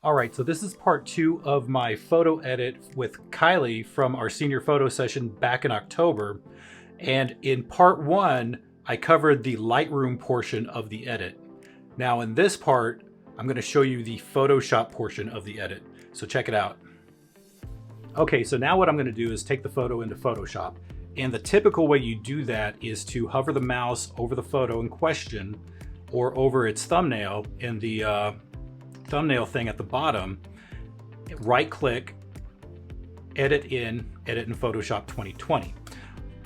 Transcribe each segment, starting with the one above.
All right, so this is part 2 of my photo edit with Kylie from our senior photo session back in October. And in part 1, I covered the Lightroom portion of the edit. Now in this part, I'm going to show you the Photoshop portion of the edit. So check it out. Okay, so now what I'm going to do is take the photo into Photoshop. And the typical way you do that is to hover the mouse over the photo in question or over its thumbnail in the thumbnail thing at the bottom, right click, edit in Photoshop 2020.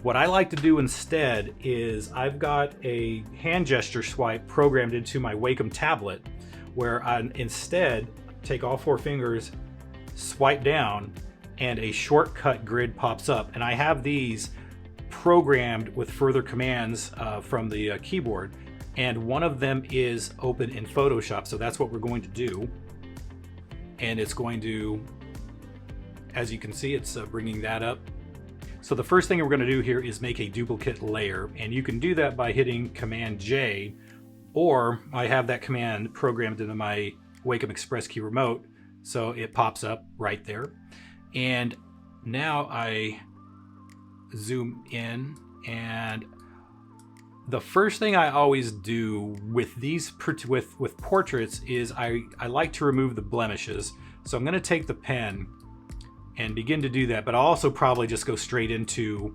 What I like to do instead is I've got a hand gesture swipe programmed into my Wacom tablet where I instead take all 4 fingers, swipe down, and a shortcut grid pops up. And I have these programmed with further commands from the keyboard. And one of them is open in Photoshop. So that's what we're going to do. And it's going to, as you can see, it's bringing that up. So the first thing we're going to do here is make a duplicate layer. And you can do that by hitting Command J, or I have that command programmed into my Wacom Express Key remote. So it pops up right there. And now I zoom in, and the first thing I always do with these with portraits is I like to remove the blemishes. So I'm going to take the pen and begin to do that, but I'll also probably just go straight into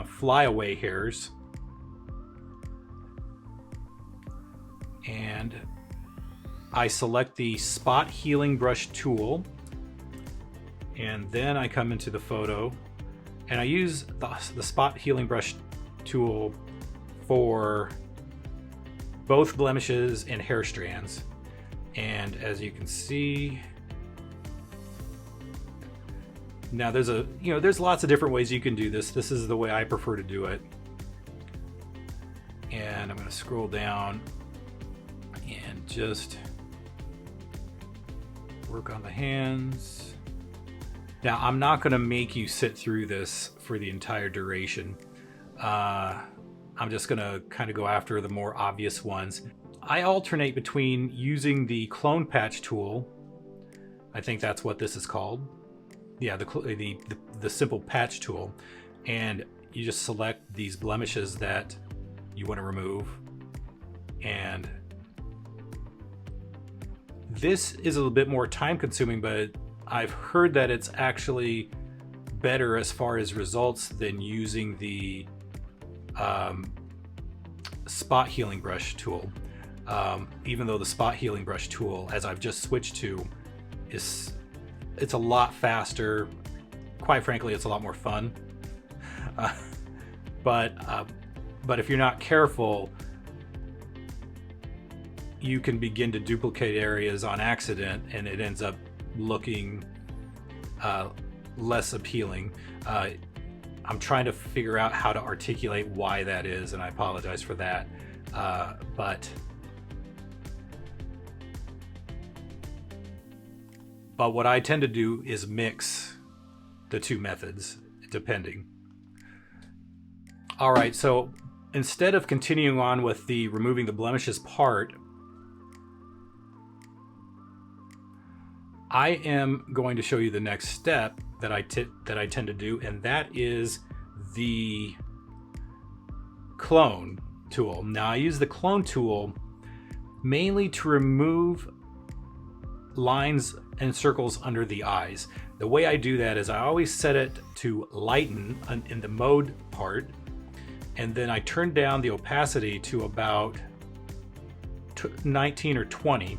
flyaway hairs. And I select the spot healing brush tool, and then I come into the photo and I use the spot healing brush tool for both blemishes and hair strands. And as you can see, now there's lots of different ways you can do this. This is the way I prefer to do it. And I'm going to scroll down and just work on the hands. Now I'm not going to make you sit through this for the entire duration. I'm just gonna kind of go after the more obvious ones. I alternate between using the clone patch tool. I think that's what this is called. Yeah, the simple patch tool. And you just select these blemishes that you want to remove. And this is a little bit more time consuming, but I've heard that it's actually better as far as results than using the spot healing brush tool. Even though the spot healing brush tool, as I've just switched to, it's a lot faster. Quite frankly, it's a lot more fun. But if you're not careful, you can begin to duplicate areas on accident, and it ends up looking less appealing. I'm trying to figure out how to articulate why that is, and I apologize for that. But what I tend to do is mix the two methods, depending. All right, so instead of continuing on with the removing the blemishes part, I am going to show you the next step that I tend to do, and that is the clone tool. Now I use the clone tool mainly to remove lines and circles under the eyes. The way I do that is I always set it to lighten in the mode part, and then I turn down the opacity to about 19 or 20.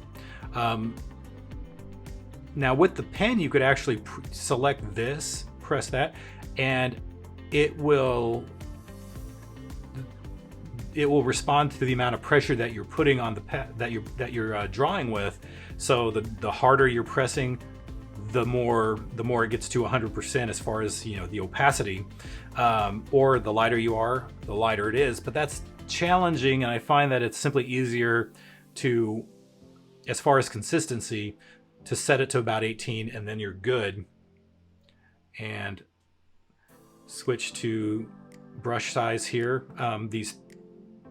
Now with the pen, you could actually select this, press that, and it will respond to the amount of pressure that you're putting on the that you're drawing with. So the harder you're pressing, the more it gets to 100% as far as the opacity, or the lighter you are, the lighter it is. But that's challenging, and I find that it's simply easier to, as far as consistency, to set it to about 18, and then you're good. And switch to brush size here. These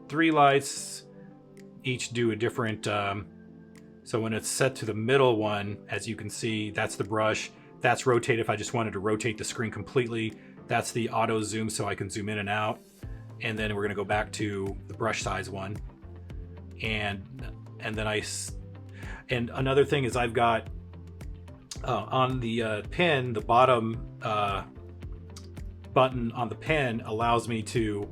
3 lights each do a different So when it's set to the middle one, as you can see, that's the brush. That's rotate if I just wanted to rotate the screen completely. That's the auto zoom so I can zoom in and out. And then we're gonna go back to the brush size one. And then and another thing is I've got on the pen, the bottom button on the pen allows me to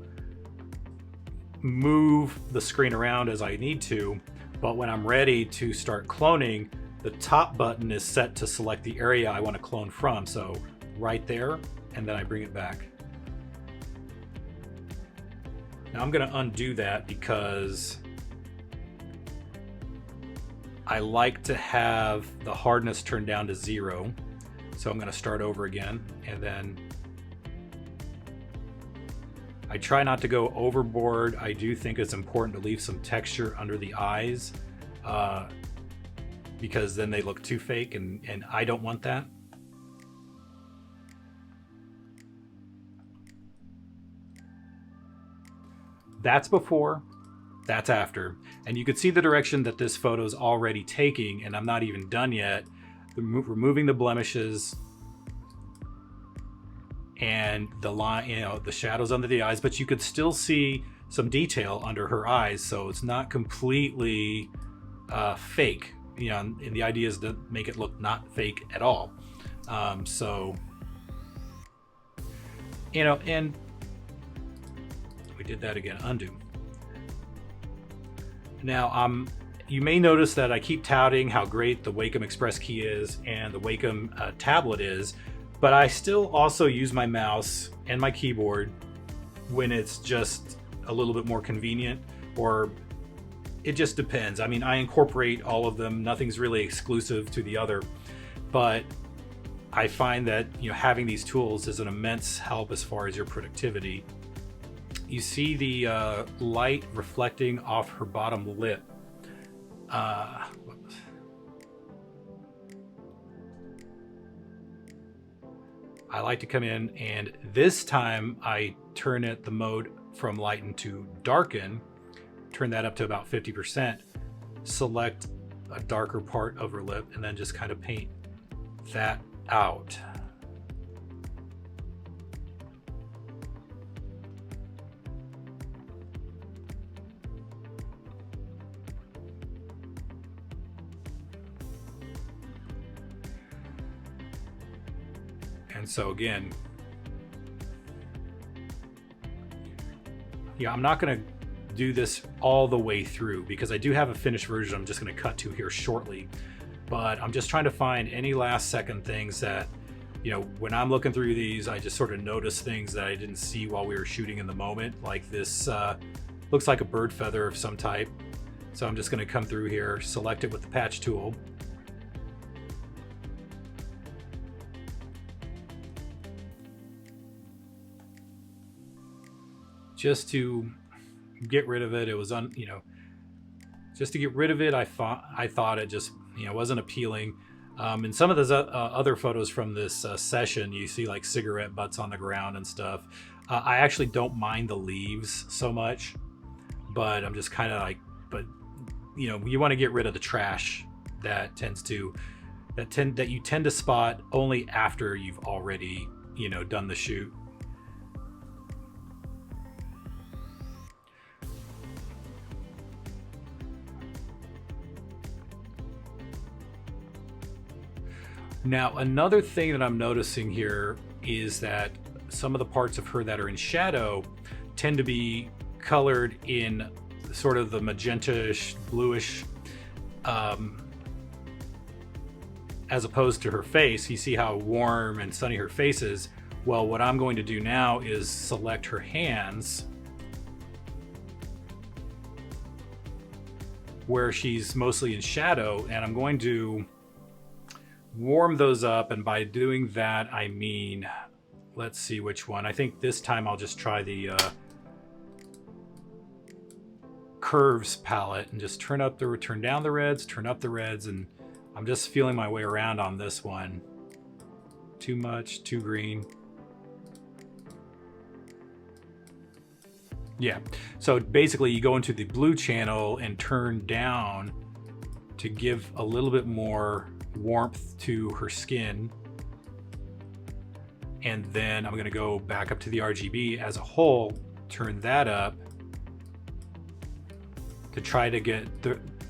move the screen around as I need to, but when I'm ready to start cloning, the top button is set to select the area I want to clone from. So right there, and then I bring it back. Now I'm going to undo that because I like to have the hardness turned down to 0. So I'm going to start over again, and then I try not to go overboard. I do think it's important to leave some texture under the eyes because then they look too fake, and I don't want that. That's before, that's after. And you can see the direction that this photo is already taking, and I'm not even done yet. Removing the blemishes and the line, the shadows under the eyes, but you could still see some detail under her eyes, so it's not completely fake. And the idea is to make it look not fake at all. So, and we did that again, undo. Now, you may notice that I keep touting how great the Wacom Express key is and the Wacom tablet is, but I still also use my mouse and my keyboard when it's just a little bit more convenient, or it just depends. I mean, I incorporate all of them. Nothing's really exclusive to the other, but I find that having these tools is an immense help as far as your productivity. You see the light reflecting off her bottom lip. I like to come in, and this time I turn the mode from lighten to darken, turn that up to about 50%, select a darker part of her lip, and then just kind of paint that out. And so again, I'm not going to do this all the way through because I do have a finished version I'm just going to cut to here shortly, but I'm just trying to find any last second things that, when I'm looking through these, I just sort of notice things that I didn't see while we were shooting in the moment. Like this looks like a bird feather of some type. So I'm just going to come through here, select it with the patch tool. Just to get rid of it. It was just to get rid of it. I thought it just wasn't appealing. In some of those other photos from this session, you see like cigarette butts on the ground and stuff. I actually don't mind the leaves so much, but I'm just kind of like, you want to get rid of the trash that you tend to spot only after you've already done the shoot. Now, another thing that I'm noticing here is that some of the parts of her that are in shadow tend to be colored in sort of the magenta-ish, bluish, as opposed to her face. You see how warm and sunny her face is. Well, what I'm going to do now is select her hands where she's mostly in shadow, and I'm going to warm those up. And by doing that, I mean, let's see which one. I think this time I'll just try the curves palette and just turn down the reds, turn up the reds, and I'm just feeling my way around on this one. Too much, too green. Yeah, so basically you go into the blue channel and turn down to give a little bit more warmth to her skin. And then I'm going to go back up to the RGB as a whole, turn that up to try to get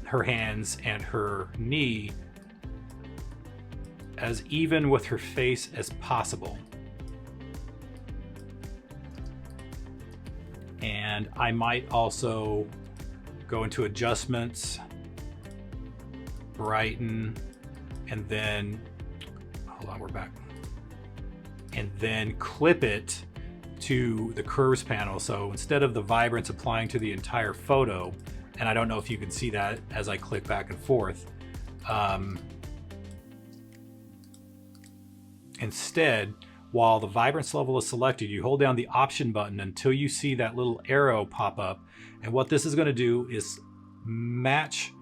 her hands and her knee as even with her face as possible. And I might also go into adjustments, brighten, and then, hold on, we're back. And then clip it to the curves panel. So instead of the vibrance applying to the entire photo, and I don't know if you can see that as I click back and forth, instead, while the vibrance level is selected, you hold down the option button until you see that little arrow pop up. And what this is going to do is match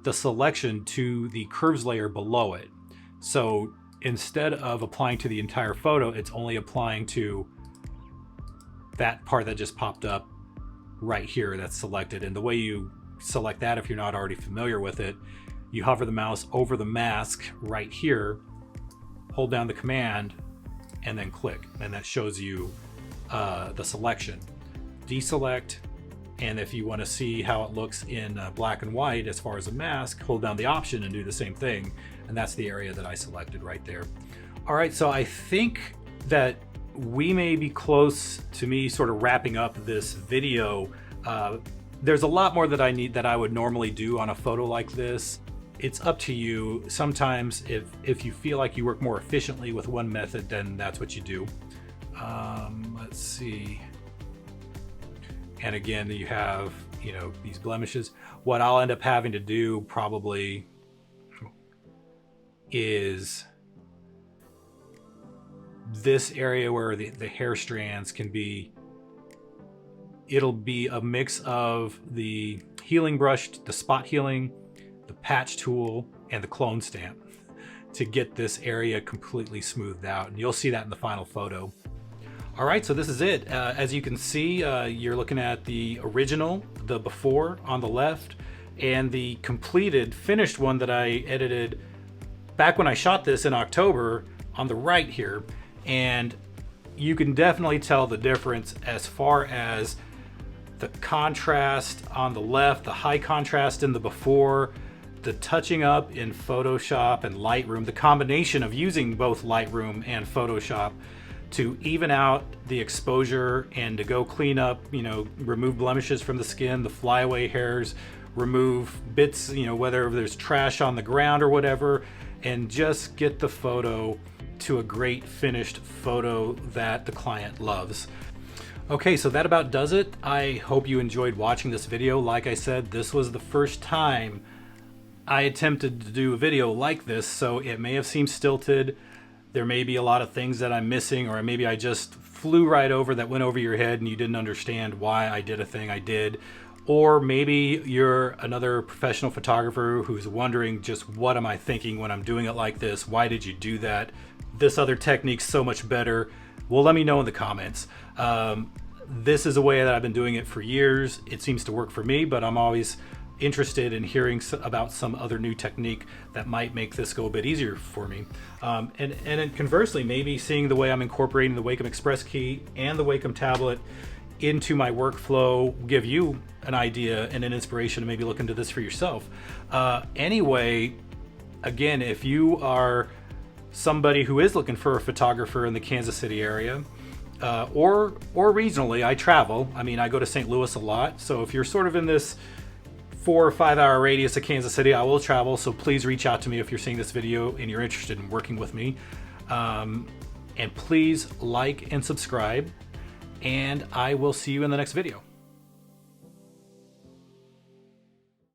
the selection to the curves layer below it. So instead of applying to the entire photo, it's only applying to that part that just popped up right here that's selected. And the way you select that, if you're not already familiar with it, you hover the mouse over the mask right here, hold down the command, and then click, and that shows you the selection. Deselect, and if you want to see how it looks in black and white as far as a mask, hold down the option and do the same thing, and that's the area that I selected right there. All right, so I think that we may be close to me sort of wrapping up this video. There's a lot more that I would normally do on a photo like this. It's up to you. Sometimes if you feel like you work more efficiently with one method, then that's what you do. Let's see. And again, you have, you know, these blemishes. What I'll end up having to do probably is this area where the hair strands can be, it'll be a mix of the healing brush, the spot healing, the patch tool, and the clone stamp to get this area completely smoothed out. And you'll see that in the final photo. All right, so this is it. As you can see, you're looking at the original, the before on the left, and the completed, finished one that I edited back when I shot this in October on the right here. And you can definitely tell the difference as far as the contrast on the left, the high contrast in the before, the touching up in Photoshop and Lightroom, the combination of using both Lightroom and Photoshop to even out the exposure and to go clean up, you know, remove blemishes from the skin, the flyaway hairs, remove bits, you know, whether there's trash on the ground or whatever, and just get the photo to a great finished photo that the client loves. Okay, so that about does it. I hope you enjoyed watching this video. Like I said, this was the first time I attempted to do a video like this, so it may have seemed stilted. There may be a lot of things that I'm missing, or maybe I just flew right over that went over your head and you didn't understand why I did a thing I did. Or maybe you're another professional photographer who's wondering, just what am I thinking when I'm doing it like this? Why did you do that? This other technique's so much better. Well, let me know in the comments. This is a way that I've been doing it for years. It seems to work for me, but I'm always interested in hearing about some other new technique that might make this go a bit easier for me. And conversely, maybe seeing the way I'm incorporating the Wacom Express key and the Wacom tablet into my workflow will give you an idea and an inspiration to maybe look into this for yourself. Anyway, again, if you are somebody who is looking for a photographer in the Kansas City area, or regionally, I travel. I mean, I go to St. Louis a lot. So if you're sort of in this 4 or 5 hour radius of Kansas City, I will travel. So please reach out to me if you're seeing this video and you're interested in working with me. And please like and subscribe, and I will see you in the next video.